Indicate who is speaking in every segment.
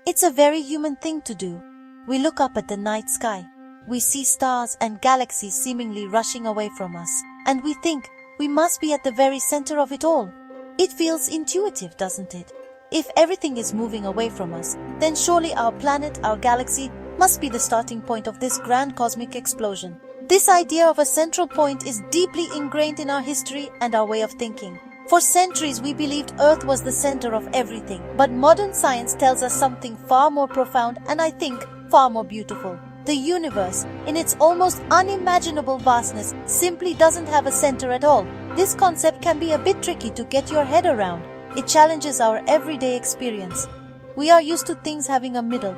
Speaker 1: It's a very human thing to do. We look up at the night sky. We see stars and galaxies seemingly rushing away from us, and we think we must be at the very center of it all. It feels intuitive, doesn't it? If everything is moving away from us, then surely our planet, our galaxy, must be the starting point of this grand cosmic explosion. This idea of a central point is deeply ingrained in our history and our way of thinking. For centuries we believed Earth was the center of everything, but modern science tells us something far more profound and I think far more beautiful. The universe, in its almost unimaginable vastness, simply doesn't have a center at all. This concept can be a bit tricky to get your head around. It challenges our everyday experience. We are used to things having a middle.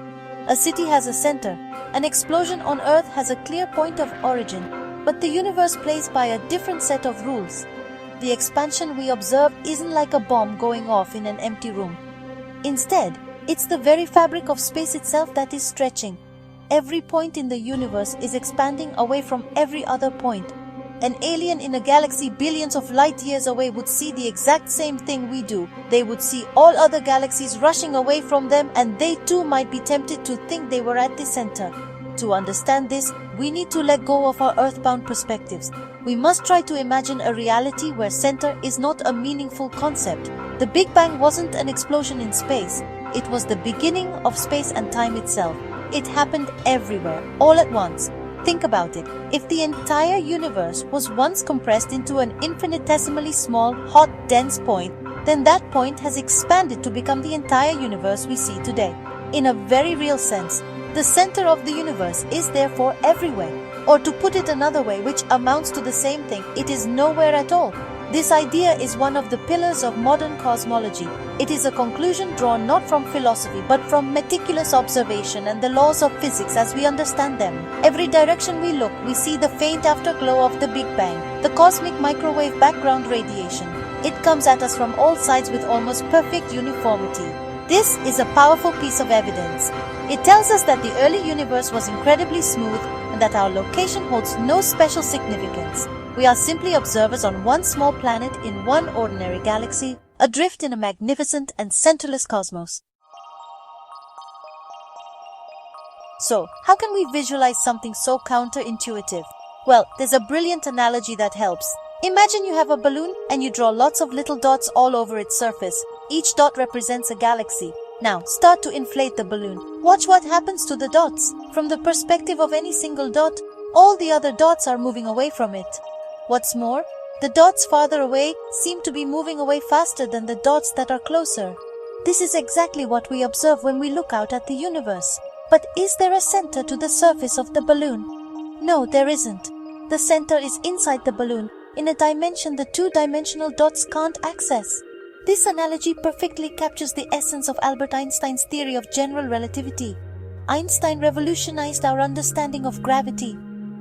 Speaker 1: A city has a center. An explosion on Earth has a clear point of origin. But the universe plays by a different set of rules. The expansion we observe isn't like a bomb going off in an empty room. Instead, it's the very fabric of space itself that is stretching. Every point in the universe is expanding away from every other point. An alien in a galaxy billions of light years away would see the exact same thing we do. They would see all other galaxies rushing away from them, and they too might be tempted to think they were at the center. To understand this, we need to let go of our earthbound perspectives. We must try to imagine a reality where center is not a meaningful concept. The Big Bang wasn't an explosion in space. It was the beginning of space and time itself. It happened everywhere, all at once. Think about it. If the entire universe was once compressed into an infinitesimally small, hot, dense point, then that point has expanded to become the entire universe we see today. In a very real sense, the center of the universe is therefore everywhere. Or to put it another way, which amounts to the same thing, it is nowhere at all. This idea is one of the pillars of modern cosmology. It is a conclusion drawn not from philosophy but from meticulous observation and the laws of physics as we understand them. Every direction we look, we see the faint afterglow of the Big Bang, the cosmic microwave background radiation. It comes at us from all sides with almost perfect uniformity. This is a powerful piece of evidence. It tells us that the early universe was incredibly smooth and that our location holds no special significance. We are simply observers on one small planet in one ordinary galaxy, adrift in a magnificent and centerless cosmos. So, how can we visualize something so counterintuitive? Well, there's a brilliant analogy that helps. Imagine you have a balloon and you draw lots of little dots all over its surface. Each dot represents a galaxy. Now, start to inflate the balloon. Watch what happens to the dots. From the perspective of any single dot, all the other dots are moving away from it. What's more, the dots farther away seem to be moving away faster than the dots that are closer. This is exactly what we observe when we look out at the universe. But is there a center to the surface of the balloon? No, there isn't. The center is inside the balloon, in a dimension the two-dimensional dots can't access. This analogy perfectly captures the essence of Albert Einstein's theory of general relativity. Einstein revolutionized our understanding of gravity.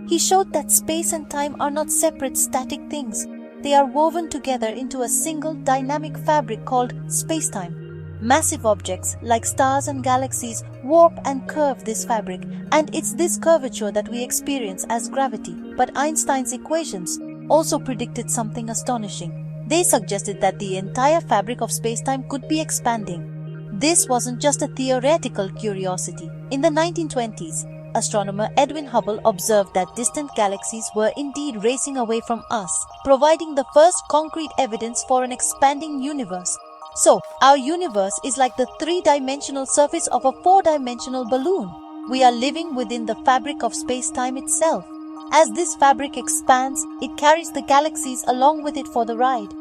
Speaker 1: He showed that space and time are not separate static things. They are woven together into a single dynamic fabric called space-time. Massive objects like stars and galaxies warp and curve this fabric, and it's this curvature that we experience as gravity. But Einstein's equations also predicted something astonishing. They suggested that the entire fabric of space-time could be expanding. This wasn't just a theoretical curiosity. In the 1920s, astronomer Edwin Hubble observed that distant galaxies were indeed racing away from us, providing the first concrete evidence for an expanding universe. So, our universe is like the three-dimensional surface of a four-dimensional balloon. We are living within the fabric of space-time itself. As this fabric expands, it carries the galaxies along with it for the ride.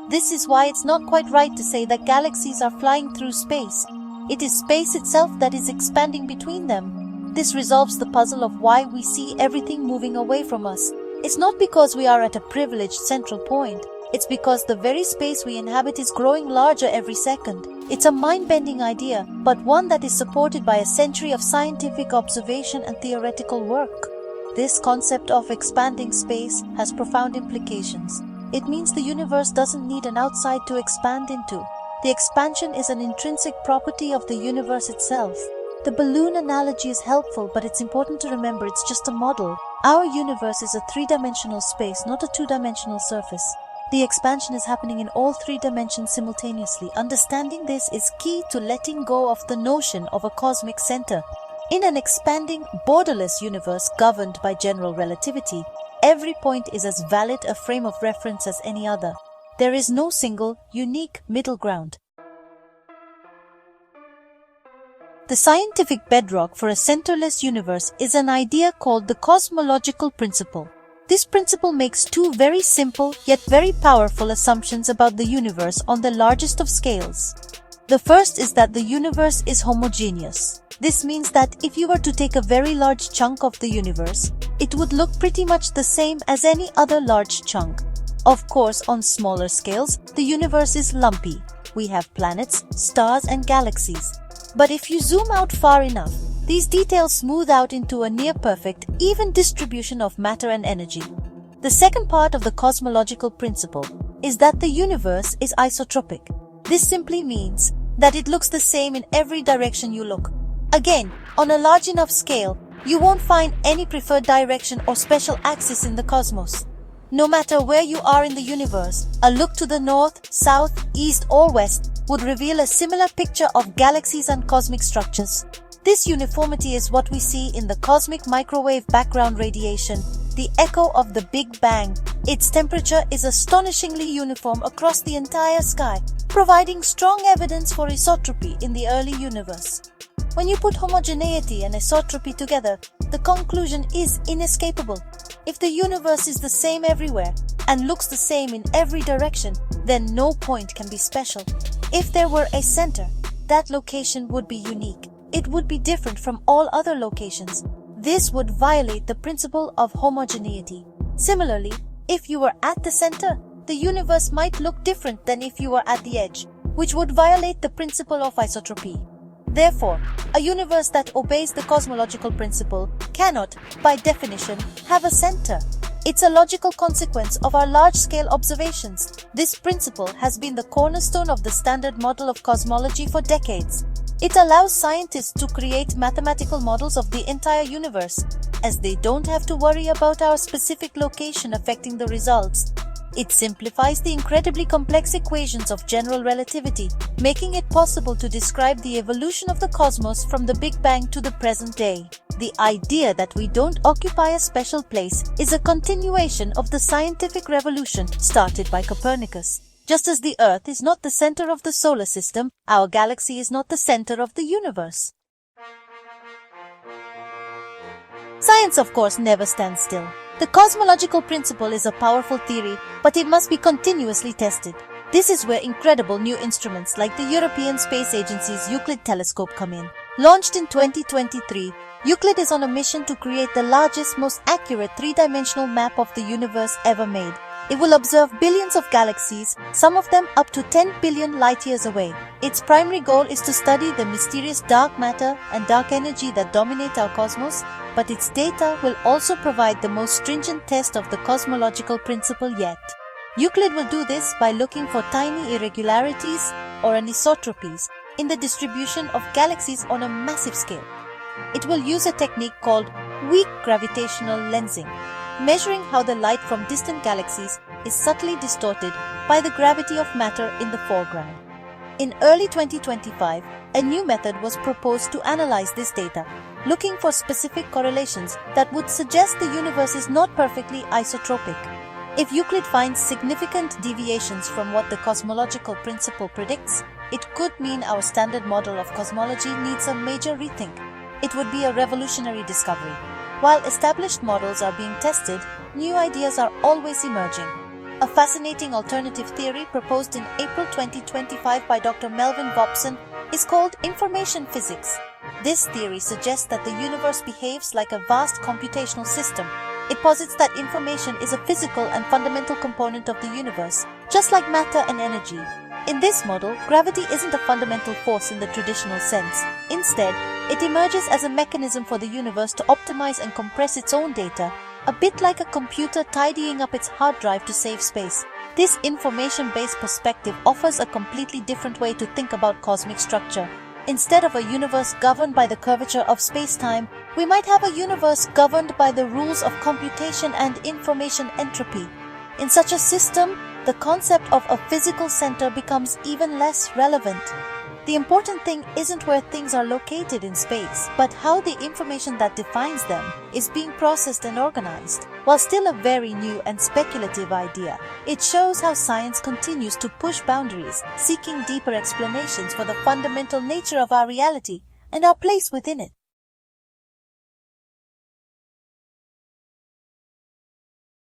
Speaker 1: This is why it's not quite right to say that galaxies are flying through space. It is space itself that is expanding between them. This resolves the puzzle of why we see everything moving away from us. It's not because we are at a privileged central point. It's because the very space we inhabit is growing larger every second. It's a mind-bending idea, but one that is supported by a century of scientific observation and theoretical work. This concept of expanding space has profound implications. It means the universe doesn't need an outside to expand into. The expansion is an intrinsic property of the universe itself. The balloon analogy is helpful, but it's important to remember it's just a model. Our universe is a three-dimensional space, not a two-dimensional surface. The expansion is happening in all three dimensions simultaneously. Understanding this is key to letting go of the notion of a cosmic center. In an expanding, borderless universe governed by general relativity, every point is as valid a frame of reference as any other. There is no single, unique middle ground. The scientific bedrock for a centerless universe is an idea called the cosmological principle. This principle makes two very simple yet very powerful assumptions about the universe on the largest of scales. The first is that the universe is homogeneous. This means that if you were to take a very large chunk of the universe, it would look pretty much the same as any other large chunk. Of course, on smaller scales, the universe is lumpy. We have planets, stars, and galaxies. But if you zoom out far enough, these details smooth out into a near-perfect, even distribution of matter and energy. The second part of the cosmological principle is that the universe is isotropic. This simply means that it looks the same in every direction you look. Again, on a large enough scale, you won't find any preferred direction or special axis in the cosmos. No matter where you are in the universe, a look to the north, south, east, or west would reveal a similar picture of galaxies and cosmic structures. This uniformity is what we see in the cosmic microwave background radiation, the echo of the Big Bang. Its temperature is astonishingly uniform across the entire sky, providing strong evidence for isotropy in the early universe. When you put homogeneity and isotropy together, the conclusion is inescapable. If the universe is the same everywhere and looks the same in every direction, then no point can be special. If there were a center, that location would be unique. It would be different from all other locations. This would violate the principle of homogeneity. Similarly, if you were at the center, the universe might look different than if you were at the edge, which would violate the principle of isotropy. Therefore, a universe that obeys the cosmological principle cannot, by definition, have a center. It's a logical consequence of our large-scale observations. This principle has been the cornerstone of the standard model of cosmology for decades. It allows scientists to create mathematical models of the entire universe, as they don't have to worry about our specific location affecting the results. It simplifies the incredibly complex equations of general relativity, making it possible to describe the evolution of the cosmos from the Big Bang to the present day. The idea that we don't occupy a special place is a continuation of the scientific revolution started by Copernicus. Just as the Earth is not the center of the solar system, our galaxy is not the center of the universe. Science, of course, never stands still. The cosmological principle is a powerful theory, but it must be continuously tested. This is where incredible new instruments like the European Space Agency's Euclid telescope come in. Launched in 2023, Euclid is on a mission to create the largest, most accurate three-dimensional map of the universe ever made. It will observe billions of galaxies, some of them up to 10 billion light-years away. Its primary goal is to study the mysterious dark matter and dark energy that dominate our cosmos, but its data will also provide the most stringent test of the cosmological principle yet. Euclid will do this by looking for tiny irregularities or anisotropies in the distribution of galaxies on a massive scale. It will use a technique called weak gravitational lensing, measuring how the light from distant galaxies is subtly distorted by the gravity of matter in the foreground. In early 2025, a new method was proposed to analyze this data, looking for specific correlations that would suggest the universe is not perfectly isotropic. If Euclid finds significant deviations from what the cosmological principle predicts, it could mean our standard model of cosmology needs a major rethink. It would be a revolutionary discovery. While established models are being tested, new ideas are always emerging. A fascinating alternative theory proposed in April 2025 by Dr. Melvin Vopson is called information physics. This theory suggests that the universe behaves like a vast computational system. It posits that information is a physical and fundamental component of the universe, just like matter and energy. In this model, gravity isn't a fundamental force in the traditional sense. Instead, it emerges as a mechanism for the universe to optimize and compress its own data, a bit like a computer tidying up its hard drive to save space. This information-based perspective offers a completely different way to think about cosmic structure. Instead of a universe governed by the curvature of space-time, we might have a universe governed by the rules of computation and information entropy. In such a system, the concept of a physical center becomes even less relevant. The important thing isn't where things are located in space, but how the information that defines them is being processed and organized. While still a very new and speculative idea, it shows how science continues to push boundaries, seeking deeper explanations for the fundamental nature of our reality and our place within it.